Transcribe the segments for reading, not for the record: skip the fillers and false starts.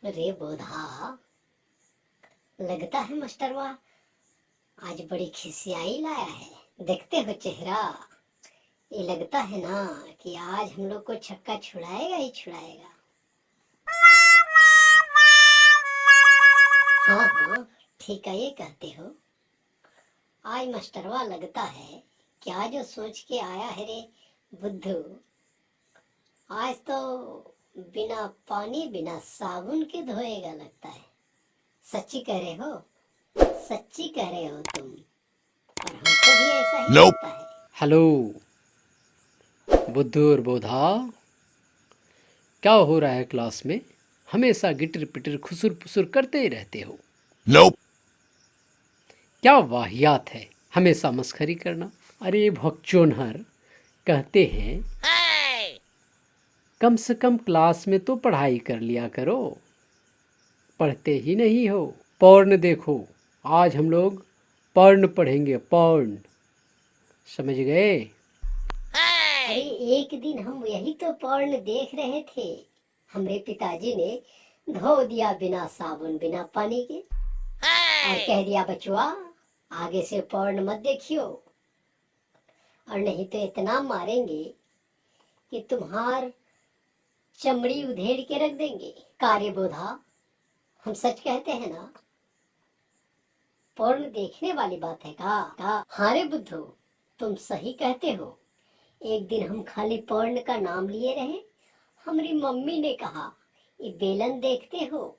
अरे बोधा, लगता है मास्टरवा आज बड़ी खिसियाई लाया है। देखते हो चेहरा, ये लगता है ना कि आज हम लोग को छक्का छुड़ाएगा ही छुड़ाएगा। हाँ हाँ, ठीक है, ये कहते हो। आज मास्टरवा लगता है क्या जो सोच के आया है रे बुद्धू। आज तो बिना पानी बिना साबुन के धोएगा लगता है। सच्ची कह रहे हो, सच्ची कह रहे हो तुम, और हमको भी ऐसा ही लगता है। हेलो बुद्धू और बोधा, क्या हो रहा है क्लास में? हमेशा गिटर पिटर खुसुर पुसुर करते ही रहते हो। Nope. क्या वाहियात है हमेशा मस्खरी करना। अरे भक्चोनहर, कहते हैं कम से कम क्लास में तो पढ़ाई कर लिया करो, पढ़ते ही नहीं हो। पौर्ण देखो, आज हम लोग पौर्ण पढ़ेंगे, पौर्ण, समझ गए? अरे एक दिन हम यही तो पौर्ण देख रहे थे। हमरे पिताजी ने धो दिया बिना साबुन बिना पानी के, और कह दिया बचुआ आगे से पौर्ण मत देखियो, और नहीं तो इतना मारेंगे कि तुम्हार चमड़ी उधेड़ के रख देंगे। कार्य बोधा, हम सच कहते हैं ना? पौर्ण देखने वाली बात है का? हाँ रे बुद्धू, तुम सही कहते हो। एक दिन हम खाली पौर्ण का नाम लिए रहे, हमारी मम्मी ने कहा ये बेलन देखते हो,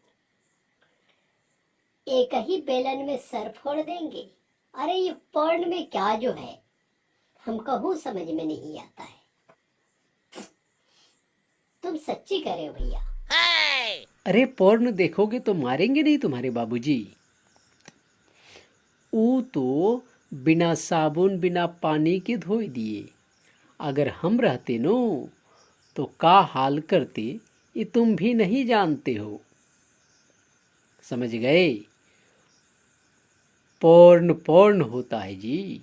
एक ही बेलन में सर फोड़ देंगे। अरे ये पौर्ण में क्या जो है, हमको समझ में नहीं आता है। तुम सच्ची कह रहे हो भैया। अरे पौर्ण देखोगे तो मारेंगे नहीं तुम्हारे बाबूजी। वो तो बिना साबुन बिना पानी के धोई दिए। अगर हम रहते नो तो का हाल करते ये तुम भी नहीं जानते हो, समझ गए? पौर्ण पौर्ण होता है जी,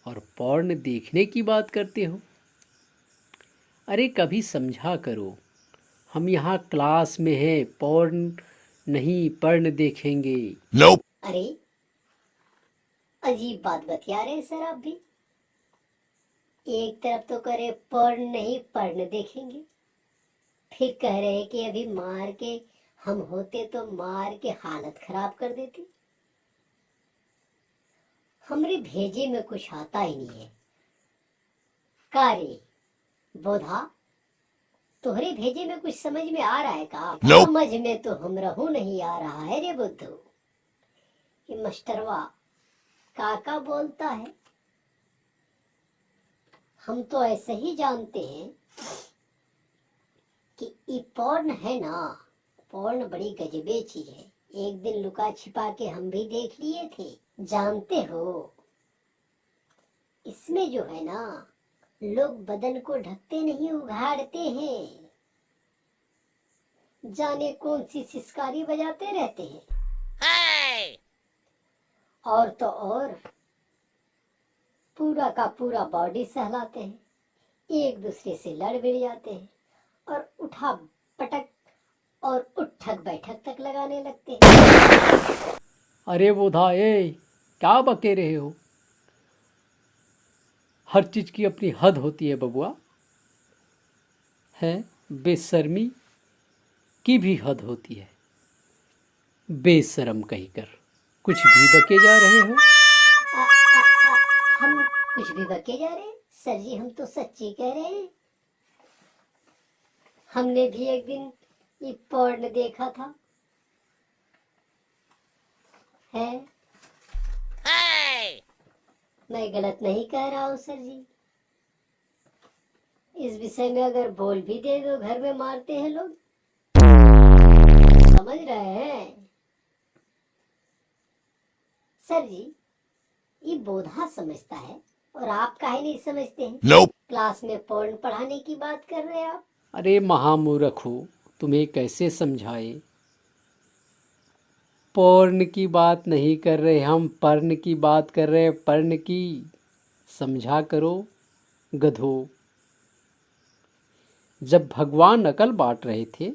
और पौर्ण देखने की बात करते हो। अरे कभी समझा करो, हम यहाँ क्लास में हैं, पौर्ण नहीं पर्ण देखेंगे। Nope. अरे अजीब बात बतिया रहे सर आप भी। एक तरफ तो करे पौर्ण नहीं पर्ण देखेंगे, फिर कह रहे कि अभी मार के हम होते तो मार के हालत खराब कर देते। हमरे भेजे में कुछ आता ही नहीं है। कार्य बोधा, तुहरे भेजे में कुछ समझ में आ रहा है का? Nope. समझ में तो हमरहू नहीं आ रहा है रे बुद्धू, कि मास्टरवा काका बोलता है। हम तो ऐसे ही जानते हैं कि ये पौर्ण है ना, पौर्ण बड़ी गजबे चीज है। एक दिन लुका छिपा के हम भी देख लिए थे। जानते हो, इसमें जो है ना, लोग बदन को ढकते नहीं, उघाड़ते हैं। जाने कौन सी सिसकारी बजाते रहते हैं। और तो और पूरा का पूरा बॉडी सहलाते हैं, एक दूसरे से लड़ भिड़ जाते हैं, और उठा पटक और उठक बैठक तक लगाने लगते हैं। अरे बोधा, ए क्या बके रहे हो? हर चीज की अपनी हद होती है बबुआ, है बेशर्मी की भी हद होती है। बेशरम कहकर कुछ भी बके जा रहे हो। हम कुछ भी बके जा रहे हैं सर जी, हम तो सच्ची कह रहे हैं। हमने भी एक दिन ये पौर्ण देखा था, है? मैं गलत नहीं कह रहा हूँ सर जी। इस विषय में अगर बोल भी दे तो घर में मारते हैं लोग, समझ रहे हैं सर जी? ये बोधा समझता है, और आप काहे नहीं समझते हैं? Nope. क्लास में पौर्ण पढ़ाने की बात कर रहे हैं आप। अरे महामूर्ख हो, तुम्हें कैसे समझाए? पौर्ण की बात नहीं कर रहे हम, पर्ण की बात कर रहे हैं, पर्ण की। समझा करो गधो। जब भगवान अकल बांट रहे थे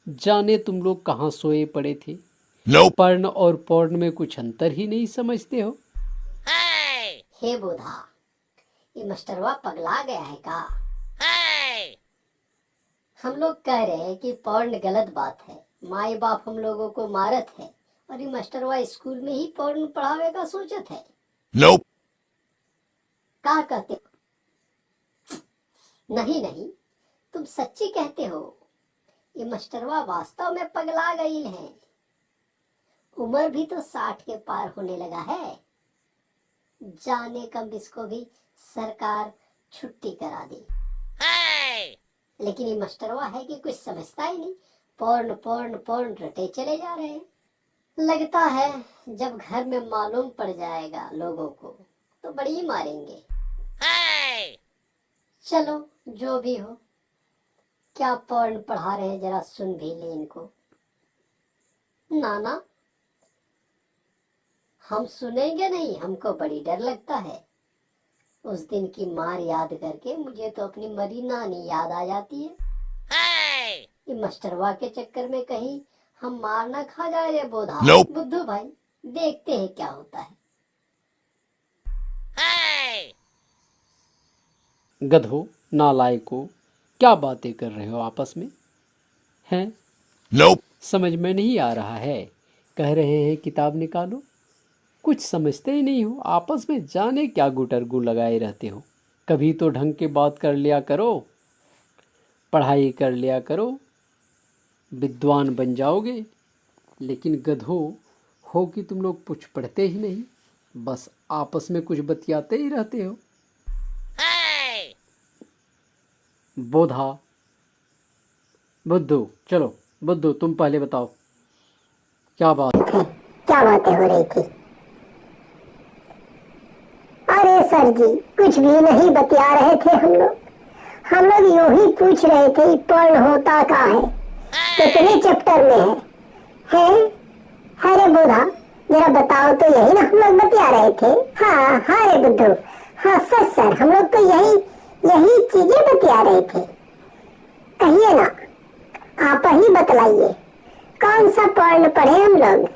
जाने तुम लोग कहाँ सोए पड़े थे। Nope. पर्ण और पौर्ण में कुछ अंतर ही नहीं समझते हो। हे बोधा, ये मास्टरवा पगला गया है का? हम लोग कह रहे हैं कि पौर्ण गलत बात है, माई बाप हम लोगों को मारत है, और ये मास्टरवा स्कूल में ही पौर्ण पढ़ावे का सोचत है। Nope. का कहते हो? नहीं नहीं, तुम सच्ची कहते हो। ये मास्टरवा वास्तव में पगला गई है। उम्र भी तो 60 के पार होने लगा है। जाने कब इसको भी सरकार छुट्टी करा दी। लेकिन ये मास्टरवा है कि कुछ समझता ही नहीं, पौर्ण पौर्ण पौर्ण रटे चले जा रहे हैं। लगता है जब घर में मालूम पड़ जाएगा लोगों को तो बड़ी मारेंगे। चलो जो भी हो, क्या पौर्ण पढ़ा रहे हैं जरा सुन भी ले इनको। नाना, हम सुनेंगे नहीं, हमको बड़ी डर लगता है। उस दिन की मार याद करके मुझे तो अपनी मरी नानी याद आ जाती है। ये मास्टरवा के चक्कर में कहीं हम मार ना खा जाए रे बोधा। Nope. बुद्धू भाई, देखते हैं क्या होता है। गधो, नालायको, क्या बातें कर रहे हो आपस में हैं? Nope. समझ में नहीं आ रहा है। कह रहे हैं किताब निकालो, कुछ समझते ही नहीं हो। आपस में जाने क्या गुटरगु लगाए रहते हो। कभी तो ढंग के बात कर लिया करो, पढ़ाई कर लिया करो, विद्वान बन जाओगे। लेकिन गधो हो कि तुम लोग कुछ पढ़ते ही नहीं, बस आपस में कुछ बतियाते ही रहते हो। बोधा, बुद्धू, चलो बुद्धू तुम पहले बताओ क्या बात। क्या बातें हो रही थी? अरे सर जी, कुछ भी नहीं बतिया रहे थे हम लोग। हम लोग यूं ही पूछ रहे थे पर्ण होता का है, कितने चैप्टर में है? अरे बोधा, जरा बताओ तो, यही ना हम लोग बतिया रहे थे। हाँ हाँ रे बुद्धू, हाँ सच सर, हम लोग तो यही चीजें बतिया रहे थे। कहिए ना, आप ही बतलाइए, कौन सा पर्ण पढ़े हम लोग?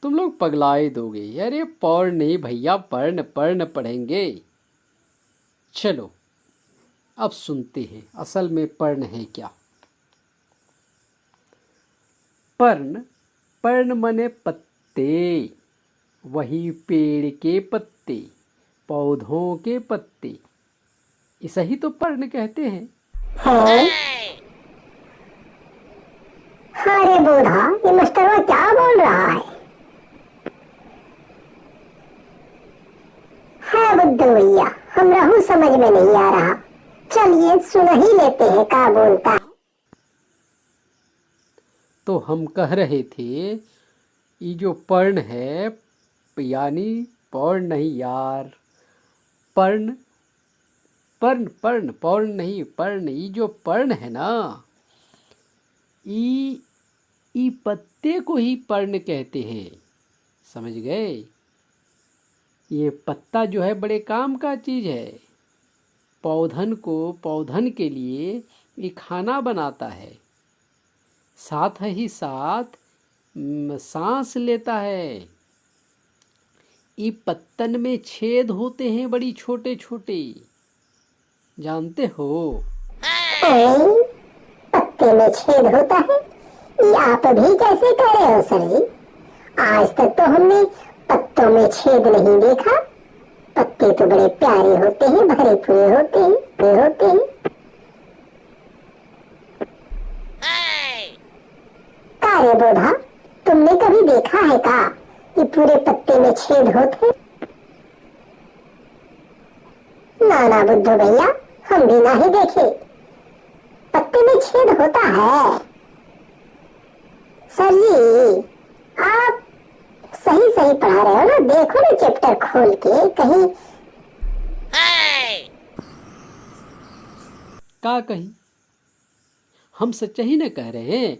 तुम लोग पगलाए दोगे। अरे पौर्ण नहीं भैया, पर्ण पढ़ पढ़ेंगे। चलो अब सुनते हैं असल में पर्ण है क्या। पर्ण, पर्ण मने पत्ते, वही पेड़ के पत्ते, पौधों के पत्ते, इसे ही तो पर्ण कहते हैं। अरे बोधा, ये मास्टरवा क्या बोल रहा है? बुद्धू भैया, हम रहू समझ में नहीं आ रहा। चलिए सुन ही लेते हैं क्या बोलता है। तो हम कह रहे थे ये जो पर्ण है, यानी पौर्ण नहीं यार, पर्ण, पर्ण पर्ण पौर्ण नहीं, पर्ण, ये जो पर्ण है ना, ई पत्ते को ही पर्ण कहते हैं। समझ गए? ये पत्ता जो है बड़े काम का चीज है। पौधन के लिए ये खाना बनाता है, साथ ही साथ सांस लेता है। ये पत्तन में छेद होते हैं बड़ी छोटे छोटे, जानते हो? पत्ते में छेद होता है, ये आप भी कैसे कह रहे हो सर जी? आज तक तो हमने पत्तों में छेद नहीं देखा। पत्ते तो बड़े प्यारे होते हैं, भरे पूरे होते हैं। का रे बोधा, तुमने कभी देखा है का कि पूरे पत्ते में छेद होते? ना बुद्धू भैया, हम भी नहीं देखे। पत्ते में छेद होता है? सर जी, आप सही पढ़ा रहे हो ना? देखो ना चैप्टर खोल के कहीं। का कहीं हम सच्चा ही न कह रहे हैं?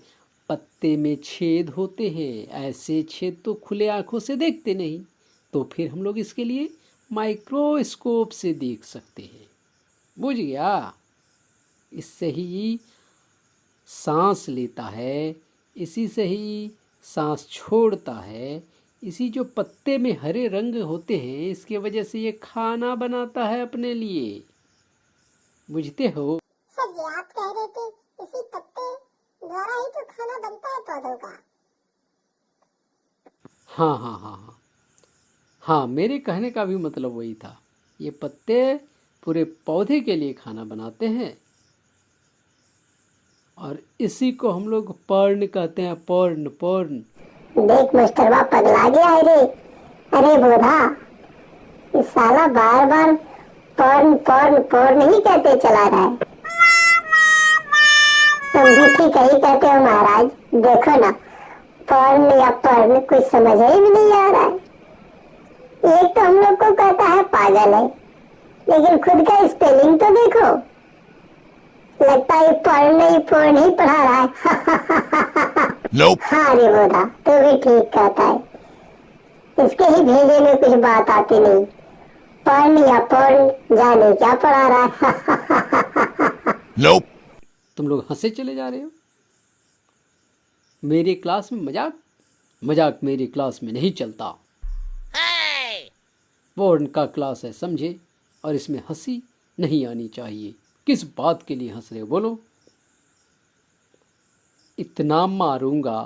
पत्ते में छेद होते हैं, ऐसे छेद तो खुले आंखों से देखते नहीं, तो फिर हम लोग इसके लिए माइक्रोस्कोप से देख सकते हैं। बुझ गया? इससे ही सांस लेता है, इसी से ही सांस छोड़ता है। इसी जो पत्ते में हरे रंग होते हैं, इसके वजह से ये खाना बनाता है अपने लिए। बुझते हो? सर जी आप कह रहे थे इसी पत्ते द्वारा ही तो खाना बनता है पौधों का। हाँ हाँ हाँ हाँ हाँ, मेरे कहने का भी मतलब वही था। ये पत्ते पूरे पौधे के लिए खाना बनाते हैं और इसी को हम लोग पर्ण कहते हैं। पर्ण पर्ण। देख मास्टरवा पगला गया है रे। अरे बोधा, इस साला बार बार पौर्ण पौर्ण पौर्ण ही कहते चला रहा है। तुम भी ठीक ही कहते हो महाराज। देखो ना, पौर्ण या पर्ण कुछ समझ ही भी नहीं आ रहा है। एक तो हम लोग को कहता है पागल है, लेकिन खुद का स्पेलिंग तो देखो। लगता है पढ़ नहीं पढ़ा रहा है। Nope. हाँ रे बोधा, तू भी ठीक कहता है। इसके ही भेजे में कुछ बात आती नहीं। पढ़ या पढ़ जाने क्या पढ़ा रहा है। Nope. तुम लोग हंसे चले जा रहे हो। मेरे क्लास में मजाक मजाक मेरे क्लास में नहीं चलता। वो उनका क्लास है, समझे? और इसमें हंसी नहीं आनी चाहिए। किस बात के लिए हंस रहे हो बोलो? इतना मारूंगा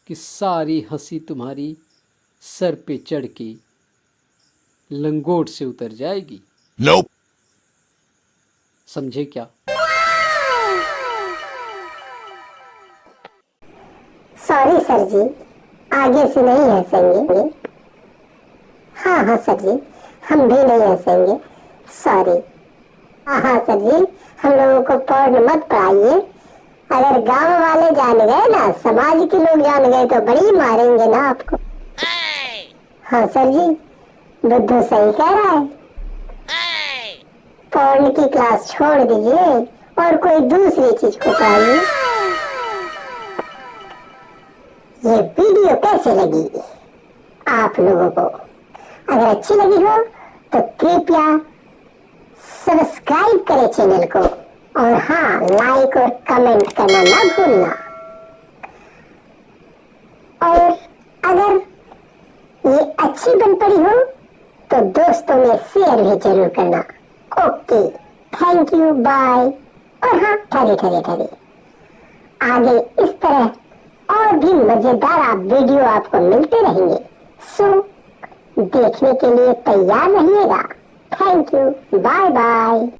कि सारी हंसी तुम्हारी सर पे चढ़ के लंगोट से उतर जाएगी। Nope. समझे क्या? सॉरी सर जी, आगे से नहीं हंसेंगे। हाँ हाँ सर जी, हम भी नहीं हंसेंगे। सॉरी। हाँ हाँ सर जी, हम लोगों को पढ़ मत पढ़ाइए। अगर गांव वाले जान गए ना, समाज के लोग जान गए तो बड़ी मारेंगे ना आपको। हाँ सर जी, बुद्धू सही कह रहा है। पढ़ने की क्लास छोड़ दीजिए और कोई दूसरी चीज को पढ़ाइए। ये वीडियो कैसे लगी आप लोगों को? अगर अच्छी लगी हो तो कृपया सब्सक्राइब करें चैनल को, और हाँ, लाइक और कमेंट करना ना भूलना। और अगर ये अच्छी बन पड़ी हो तो दोस्तों में शेयर भी जरूर करना। Okay, thank you, bye. और हाँ, ठहरे आगे इस तरह और भी मजेदार आप वीडियो आपको मिलते रहेंगे। सो देखने के लिए तैयार रहिएगा। Thank you, bye bye.